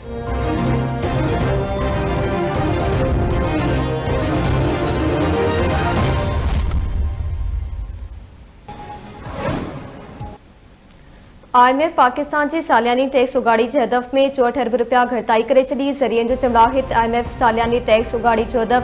IMF Pakistan जी सालियानी tax Ugadi के हदफ में 64 अरब रुपया घटाई करे छड़ी। ज़रियन जो चमड़ाहित IMF सालियानी टैक्स उगाड़ी जो हदफ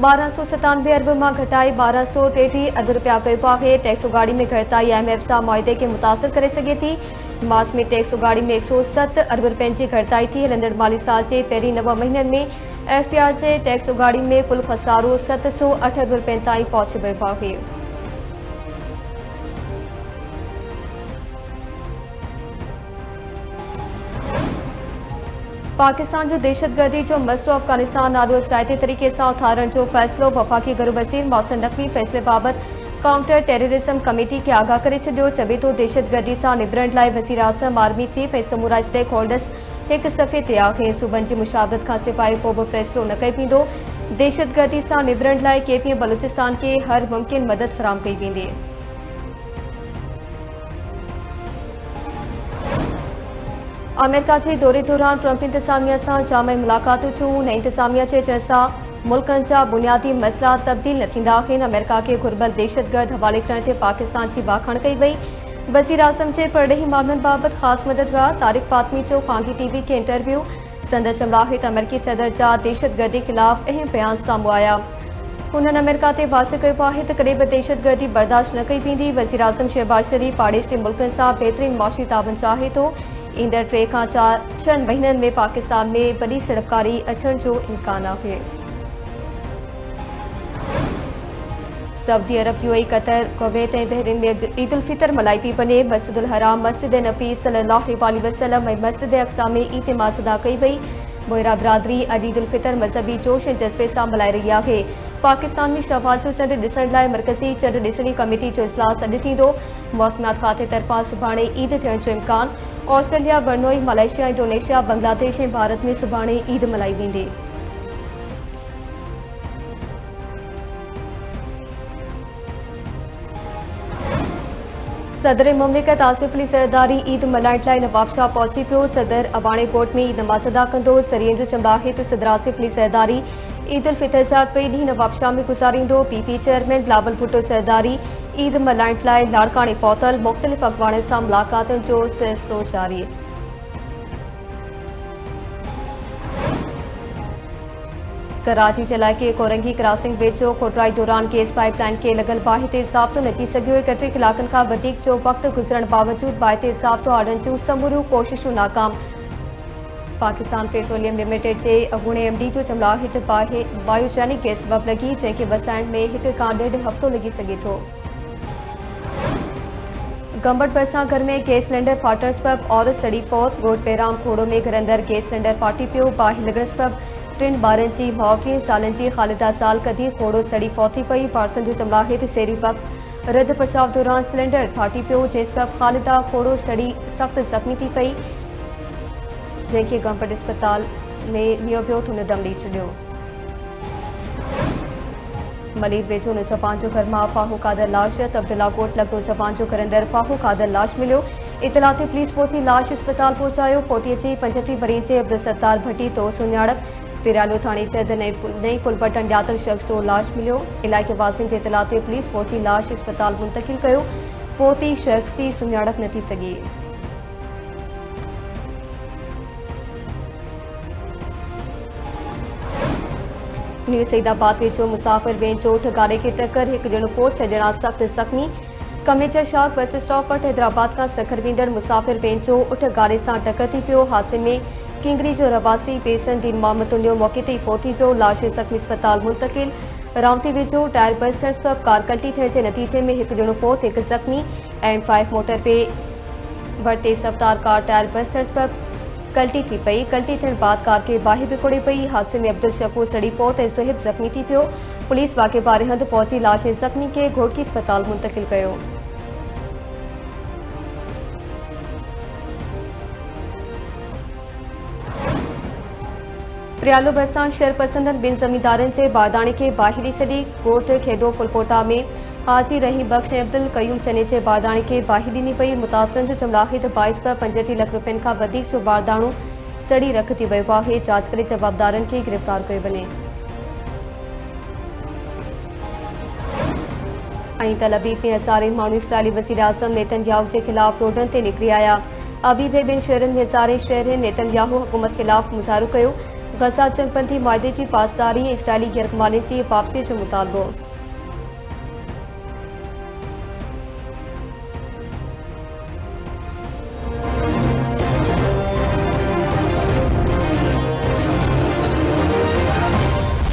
1297 अरब मां घटाई 1233 अरब रुपया कयो आहे। टैक्स उगाड़ी में घटाई IMF सां मुआहदे के मुतासिर करे सके थी। मार्च में टैक्स उगाड़ी में 107 अरब रुपयनि की घटाई थी। हलंदड़ माली साल के पहिरीं 9 महीननि में FPR के टैक्स उगाड़ी में कुल खसारो 708 अरब रुपयनि ताईं पहुची वियो आहे। पाकिस्तान जो दहशतगर्दी जो मसलो अफगानिस्तान नालो इस्लाती तरीके से उथारण जो फैसलो वफाकी घरू वज़ीर मोहसिन नकवी फैसले बाबत काउंटर टेररिज्म कमेटी के आगाह करे छो। चवे तो दहशतगर्दी से निबरण लाइ वज़ीर आज़म आर्मी चीफ और समूरा स्टेक होल्डर्स एक सफ़े ते आहे। सूबन की मुशावरत का सिवाय को भी फैसलो न कई वेंदो। दहशतगर्दी से निबरण लाइ KPM बलूचिस्तान के हर मुमकिन मदद फराम कई वेंदी। अमेरिका के दौरे दौरान ट्रंप इंतजामिया से जाम मुलाकातूं थियूं। नई इंतजामिया के चर्चा मुल्कन जा बुनियादी मसला तब्दील न थींदा आहिनि। अमेरिका के घुरबल दहशतगर्द हवाले करण ते पाकिस्तान की बाखण कई वई। वज़ीर आज़म के परॾेही मामलन बाबत खास मददगार तारिक फातमी जो खांगी TV के इंटरव्यू। संदस समराहित अमेरिकी सदर जा दहशतगर्दी खिलाफ अहम बयान साम्हूं आया। उन्होंने अमेरिका ते वाज़े कयो आहे त कॾहिं बि दहशतगर्दी बर्दाश्त न कई वेंदी। वज़ीर आज़म शहबाज शरीफ पाड़ेसरी मुल्कन सां बेहतरीन माशी तावन चाहे तो। ईंदड़ 3 खां 4 महीननि में पाकिस्तान में वॾी सीड़पकारी अचण जो इम्कान आहे। सऊदी अरब UAE कतर कुवैत ऐं बहरीन में ईद उल फितर मल्हाई पई वञे। मस्जिदुल हराम मस्जिद नबी सल्लल्लाहु अलैहि वसल्लम ऐं मस्जिद अक़सा में ईद नमाज़ अदा कई वई। बोहरा बिरादरी अॼु ईद उल फितर मज़हबी जोश ऐं जज़्बे सां मल्हाए रही आहे। पाकिस्तान में शवाल जो चंड ॾिसण लाइ मरकज़ी चंड ॾिसणी कमेटी जो इजलास अॼु थींदो। मौसमियात खाते तरफ़ां सुभाणे ईद थियण जो इम्कान। ऑस्ट्रेलिया बर्नोई मलेशिया इंडोनेशिया बांग्लादेश और भारत में सुभाणे ईद मल्हाई वेंदी। सदर मुमलिकत आसिफ अली ज़रदारी ईद मल्हाइण लाइ नवाबशाह पहुची पियो। सदर अबाणे कोर्ट में ईद नमाज़ अदा कंदो। ज़रियन जो चमड़ाहित सदर आसिफ अली ज़रदारी ईद उल फितर जा 2 ॾींहं नवाबशाह में गुज़ारींदो। PP चेयरमैन बिलावल भुट्टो ज़रदारी ईद मल्हाइण लाइ लाड़काणे पहुतल। मुख़्तलिफ़ अॻवाणनि सां मुलाक़ातुनि जो सिलसिलो जारी। कराची के इलाइक़े कोरंगी क्रॉसिंग वेझो कोटराई दौरान गैस पाइपलाइन के लगल बाहि ते ज़ाब्तो न थी सघियो। 31 कलाकनि खां वधीक जो वक़्तु गुज़रण बावजूद बाहि ते ज़ाब्तो आणण जूं समूरियूं कोशिशूं नाकाम। पाकिस्तान पेट्रोलियम लिमिटेड के अॻूणे MD जो चमड़ाहित बायोजेनिक गैस बब लगी, जंहिंखे वसाइण में 1 खां 1.5 हफ़्तो लगी सघे थो। गंबट भरिसां घर में गैस सिलेंडर फाटण सबब औरत सड़ी फौत। रोड पेराम खोड़ो में घर अंदर गैस सिलेंडर फाटी पियो। बाहि लॻण सबब 3 ॿारनि जी 32 सालनि जी ख़ालिदा साल कदीर खोड़ो सड़ी फौती पई। पार्सन जो चमड़ाहित सेरी वक़्त रद पचाव दौरान सिलेंडर फाटी पियो, जंहिं सबब ख़ालिदा खोड़ो सड़ी सख़्त ज़ख़्मी थी पई, जंहिंखे गंबट अस्पताल में लियो पियो त हुन दम ॾेई छॾियो। मलीर वेझो हुन जवान जो घर मां फाहो कादर लाश। अब्दुल्ला कोट लॻो जवान जो घर अंदर फाहो कादर लाश मिलियो। इतला ते पुलिस पहुती लाश अस्पताल पहुचायो। पहुतीअ जी 35 वरी जे अब्दुल सत्तार भट्टी तौर सुञाणप। पिरालो थाणे चद नई पुल बटन ॼातल शख़्स जो लाश मिलियो। इलाइक़े वासियुनि जे इतला ते पुलिस पहुती लाश अस्पताल मुंतक़िल कयो। पहुती शख़्स जी सुञाणप न थी सघी। न्यू सईदाबाद वेझो मुसाफ़िर वेन चोट गाड़े के टक्कर, 1 ॼणो फोत 6 ॼणा सख़्त ज़ख़्मी। कमेचर शाह बस स्टॉप पर हैदराबाद का सखर वेंदड़ मुसाफ़िर वेन जो उठ गाड़े से टक्कर थी पियो। हादसे में किंगरी जो रवासी बेसन दीन मोहम्मद उन्यो मौके ते फोत थी पियो। लाश ज़ख़्मी अस्पताल मुंतकिल। रावती वेझो टायर बस थियण सबब कार कल्टी थियण के नतीजे में 1 ॼणो फोत 1 ज़ख़्मी। M5 मोटर पे तेज़ रफ्तार कार टायर बस थियण सबब कल्टी थी पई। कल्टी थियण बाद कार के बाहि विकोड़े पई। हादसे में अब्दुल शकूर सड़ी फौत ऐं सुहिब ज़ख़्मी थी पियो। पुलिस वाक़े वारे हंधि पहुची लाश ज़ख़्मी के घोड़की अस्पताल मुंतकिल कयो। प्रियालो भरिसां शरपसंदनि 2 ज़मींदारनि जे बारदाने के बाहि ॾेई छॾी। कोट खेदो फुलकोटा में हाजी रहीम बख्श ऐं अब्दुल कयूम चने जे बारदाने के बाहि ॾिनी पई। मुतासिरनि जो चमड़ाहित 22 पर 35 लख रुपयनि खां वधीक जो बारदानो सड़ी रखी वियो आहे। जांच करे जवाबदारनि खे गिरफ़्तार कयो वञे। तल अबीब में हज़ारे माण्हू इसराइली वज़ीर आज़म नेतन्याहू के खिलाफ रोडन ते निकिरी आया। अबीब में ॿिनि शहरनि में हज़ारे शहर नेतन्याहू हुकूमत खिलाफ मुज़ाहिरो कयो। गज़ा जंगबंदी मुआहदे की पासदारी इसराइली यरगमानी की वापसी जो मुतालबो।